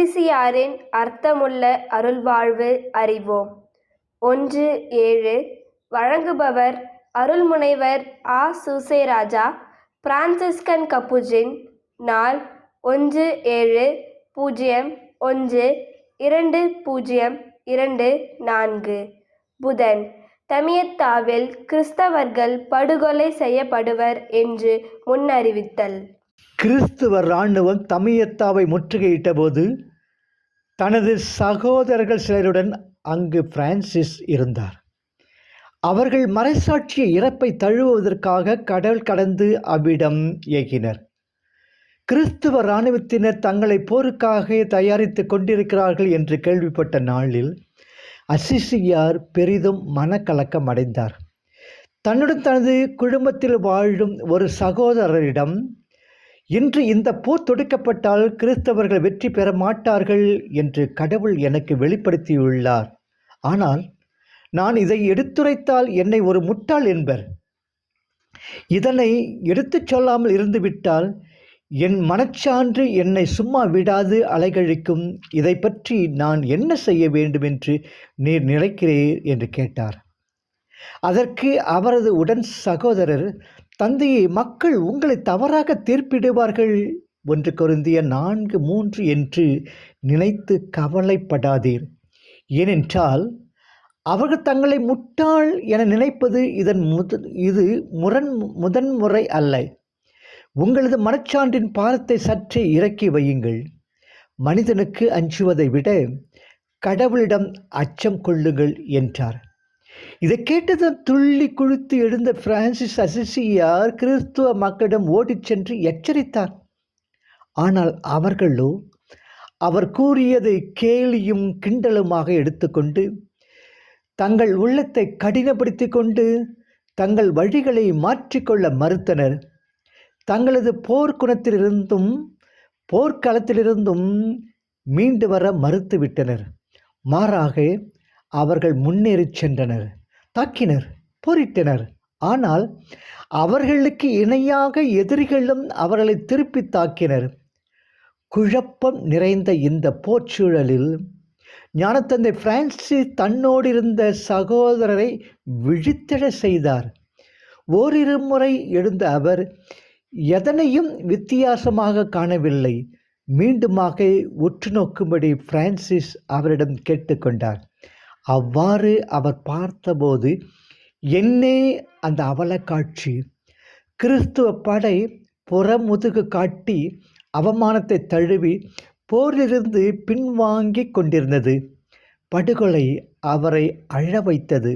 அசிசியாரின் அர்த்தமுள்ள அருள்வாழ்வு அறிவோம். 1-7 வழங்குபவர் அருள்முனைவர் ஆ. சூசேராஜா, பிரான்சிஸ்கன் கப்புஜின். நாள் 1-7-01-2024. புதன். தமியத்தாவில் கிறிஸ்தவர்கள் படுகொலை செய்யப்படுவர் என்று முன்னறிவித்தல். கிறிஸ்துவ இராணுவம் தமியத்தாவை முற்றுகையிட்ட போது தனது சகோதரர்கள் சிலருடன் அங்கு பிரான்சிஸ் இருந்தார். அவர்கள் மறைசாட்சிய இறப்பை தழுவுவதற்காக கடல் கடந்து அவ்விடம் ஏகினர். கிறிஸ்துவ இராணுவத்தினர் தங்களை போருக்காக தயாரித்து கொண்டிருக்கிறார்கள் என்று கேள்விப்பட்ட நாளில் அசிசியார் பெரிதும் மனக்கலக்கம் அடைந்தார். தன்னுடன் தனது குடும்பத்தில் வாழும் ஒரு சகோதரரிடம், இன்று இந்த போர் தொடுக்கப்பட்டால் கிறிஸ்தவர்கள் வெற்றி பெற மாட்டார்கள் என்று கடவுள் எனக்கு வெளிப்படுத்தியுள்ளார். ஆனால் நான் இதை எடுத்துரைத்தால் என்னை ஒரு முட்டாள் என்பர். இதனை எடுத்துச் சொல்லாமல் இருந்துவிட்டால் என் மனச்சான்று என்னை சும்மா விடாது அலைகழிக்கும். இதை பற்றி நான் என்ன செய்ய வேண்டும் என்று நீர் நினைக்கிறீர் என்று கேட்டார். அதற்கு அவரது உடன் சகோதரர், தந்தையை, மக்கள் உங்களை தவறாக தீர்ப்பிடுவார்கள். 1 கொரிந்தியர் 4:3 என்று நினைத்து கவலைப்படாதீர். ஏனென்றால் அவர்கள் தங்களை முட்டாள் என நினைப்பது இது முதன்முறை அல்ல. உங்களது மனச்சான்றின் பாரத்தை சற்றே இறக்கி வையுங்கள். மனிதனுக்கு அஞ்சுவதை விட கடவுளிடம் அச்சம் கொள்ளுங்கள் என்றார். இதை கேட்டதும் துள்ளி குளித்து எழுந்த பிரான்சிஸ் அசிசியார் கிறிஸ்துவ மக்களிடம் ஓடிச் சென்று எச்சரித்தார். ஆனால் அவர்களோ அவர் கூறியதை கேலியும் கிண்டலுமாக எடுத்துக்கொண்டு தங்கள் உள்ளத்தை கடினப்படுத்தி கொண்டு தங்கள் வழிகளை மாற்றிக்கொள்ள மறுத்தனர். தங்களது போர்க்குணத்திலிருந்தும் போர்க்களத்திலிருந்தும் மீண்டு வர மறுத்துவிட்டனர். மாறாக அவர்கள் முன்னேறி சென்றனர், தாக்கினர், போரிட்டனர். ஆனால் அவர்களுக்கு இணையாக எதிரிகளும் அவர்களை திருப்பி தாக்கினர். குழப்பம் நிறைந்த இந்த போர்ச்சூழலில் ஞானத்தந்தை பிரான்சிஸ் தன்னோடு இருந்த சகோதரரை விழித்திட செய்தார். ஓரிரு முறை எழுந்த அவர் எதனையும் வித்தியாசமாக காணவில்லை. மீண்டுமாக உற்று நோக்கும்படி பிரான்சிஸ் அவரிடம் கேட்டுக்கொண்டார். அவ்வாறு அவர் பார்த்தபோது என்னே அந்த அவலக்காட்சி! கிறிஸ்துவ படை புறமுதுகு காட்டி அவமானத்தை தழுவி போரிலிருந்து பின்வாங்கிக் கொண்டிருந்தது. படுகொலை அவரை அழ வைத்தது.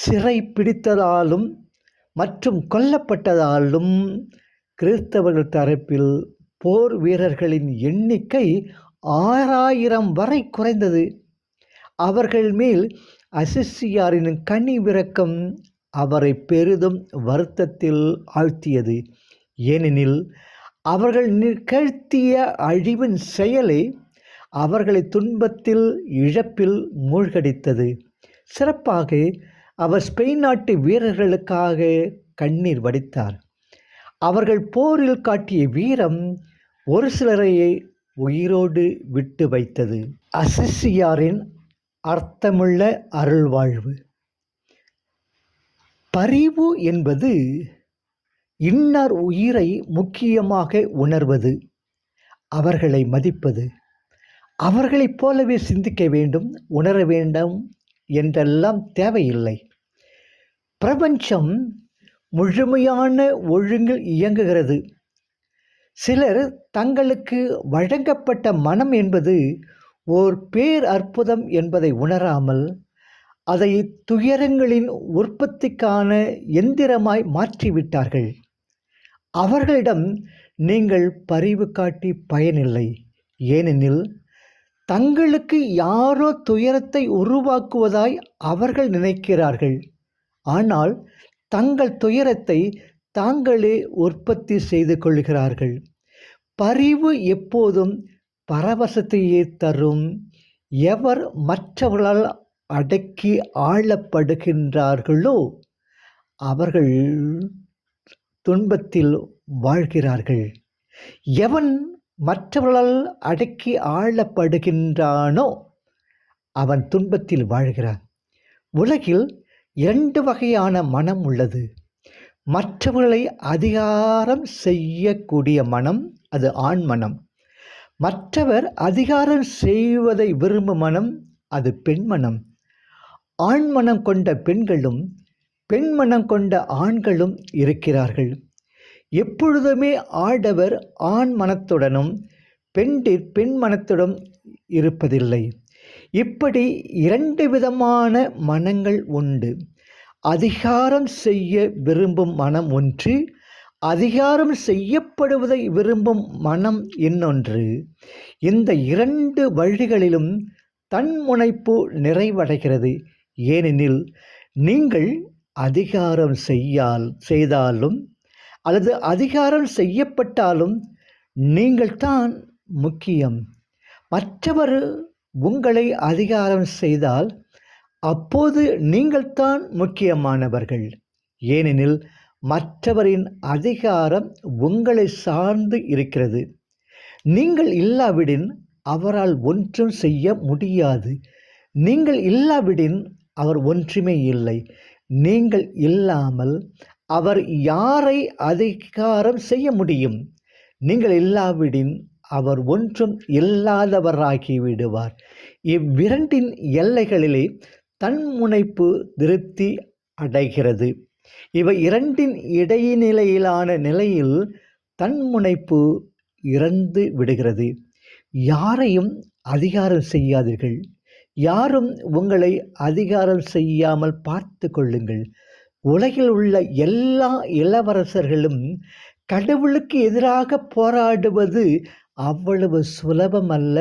சிறை பிடித்ததாலும் மற்றும் கொல்லப்பட்டதாலும் கிறிஸ்தவர்கள் தரப்பில் போர் வீரர்களின் எண்ணிக்கை 6000 வரை குறைந்தது. அவர்கள் மேல் அசிசியாரின் கனிவிரக்கம் அவரை பெரிதும் வருத்தத்தில் ஆழ்த்தியது. ஏனெனில் அவர்கள் நிகழ்த்திய அழிவின் செயலே அவர்களை துன்பத்தில் இழப்பில் மூழ்கடித்தது. சிறப்பாக அவர் ஸ்பெயின் நாட்டு வீரர்களுக்காக கண்ணீர் வடித்தார். அவர்கள் போரில் காட்டிய வீரம் ஒரு சிலரையே உயிரோடு விட்டு வைத்தது. அசிசியாரின் அர்த்தமுள்ள அருள்வாழ்வு. பரிவு என்பது இன்னார் உயிரை முக்கியமாக உணர்வது, அவர்களை மதிப்பது, அவர்களைப் போலவே சிந்திக்க வேண்டும், உணர வேண்டும் என்றெல்லாம் தேவையில்லை. பிரபஞ்சம் முழுமையான ஒழுங்கில் இயங்குகிறது. சிலர் தங்களுக்கு வழங்கப்பட்ட மனம் என்பது ஓர் பேர் அற்புதம் என்பதை உணராமல் அதை துயரங்களின் உற்பத்திக்கான எந்திரமாய் மாற்றிவிட்டார்கள். அவர்களிடம் நீங்கள் பரிவு காட்டி பயனில்லை. ஏனெனில் தங்களுக்கு யாரோ துயரத்தை உருவாக்குவதாய் அவர்கள் நினைக்கிறார்கள். ஆனால் தங்கள் துயரத்தை தாங்களே உற்பத்தி செய்து கொள்கிறார்கள். பரிவு எப்போதும் பரவசத்தையே தரும். எவர் மற்றவர்களால் அடக்கி ஆளப்படுகின்றார்களோ அவர்கள் துன்பத்தில் வாழ்கிறார்கள். எவன் மற்றவர்களால் அடக்கி ஆளப்படுகின்றானோ அவன் துன்பத்தில் வாழ்கிறான். உலகில் 2 வகையான மனம் உள்ளது. மற்றவர்களை அதிகாரம் செய்யக்கூடிய மனம், அது ஆண் மனம். மற்றவர் அதிகாரம் செய்வதை விரும்பும் மனம், அது பெண் மனம். ஆண் மனம் கொண்ட பெண்களும் பெண் மனம் கொண்ட ஆண்களும் இருக்கிறார்கள். எப்பொழுதுமே ஆடவர் ஆண் மனத்துடனும் பெண்டிர் பெண் மனத்துடன் இருப்பதில்லை. இப்படி 2 விதமான மனங்கள் உண்டு. அதிகாரம் செய்ய விரும்பும் மனம் ஒன்று, அதிகாரம் செய்யப்படுவதை விரும்பும் மனம் இன்னொன்று. இந்த 2 வழிகளிலும் தன்முனைப்பு நிறைவடைகிறது. ஏனெனில் நீங்கள் அதிகாரம் செய்தாலும் அல்லது அதிகாரம் செய்யப்பட்டாலும் நீங்கள்தான் முக்கியம். மற்றவர் உங்களை அதிகாரம் செய்தால் அப்போது நீங்கள்தான் முக்கியமானவர்கள். ஏனெனில் மற்றவரின் அதிகாரம் உங்களை சார்ந்து இருக்கிறது. நீங்கள் இல்லாவிடின் அவரால் ஒன்றும் செய்ய முடியாது. நீங்கள் இல்லாவிடின் அவர் ஒன்றுமே இல்லை. நீங்கள் இல்லாமல் அவர் யாரை அதிகாரம் செய்ய முடியும்? நீங்கள் இல்லாவிடின் அவர் ஒன்றும் இல்லாதவராகி விடுவார். இவ்விரண்டின் எல்லைகளிலே தன்முனைப்பு திருப்தி அடைகிறது. இவை 2இன் இடைநிலையிலான நிலையில் தன்முனைப்பு இறந்து விடுகிறது. யாரையும் அதிகாரம் செய்யாதீர்கள். யாரும் உங்களை அதிகாரம் செய்யாமல் பார்த்து கொள்ளுங்கள். உலகில் உள்ள எல்லா இளவரசர்களும் கடவுளுக்கு எதிராக போராடுவது அவ்வளவு சுலபமல்ல,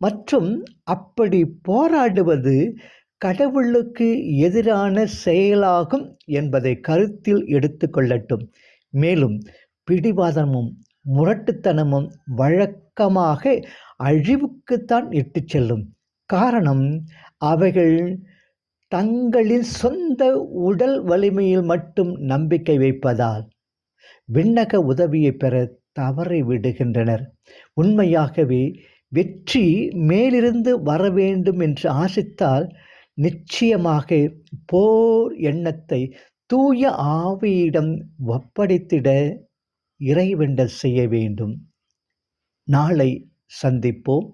மற்றும் அப்படி போராடுவது கடவுளுக்கு எதிரான செயலாகும் என்பதை கருத்தில் எடுத்துக்கொள்ளட்டும். மேலும் பிடிவாதமும் முரட்டுத்தனமும் வழக்கமாக அழிவுக்குத்தான் இட்டுச் செல்லும். காரணம், அவைகள் தங்களின் சொந்த உடல் வலிமையில் மட்டும் நம்பிக்கை வைப்பதால் விண்ணக உதவியை பெற தவறிவிடுகின்றனர். உண்மையாகவே வெற்றி மேலிருந்து வர வேண்டும் என்று ஆசித்தால் நிச்சயமாக போர் எண்ணத்தை தூய ஆவியிடம் ஒப்படைத்திட இறைவேண்டல் செய்ய வேண்டும். நாளை சந்திப்போம்.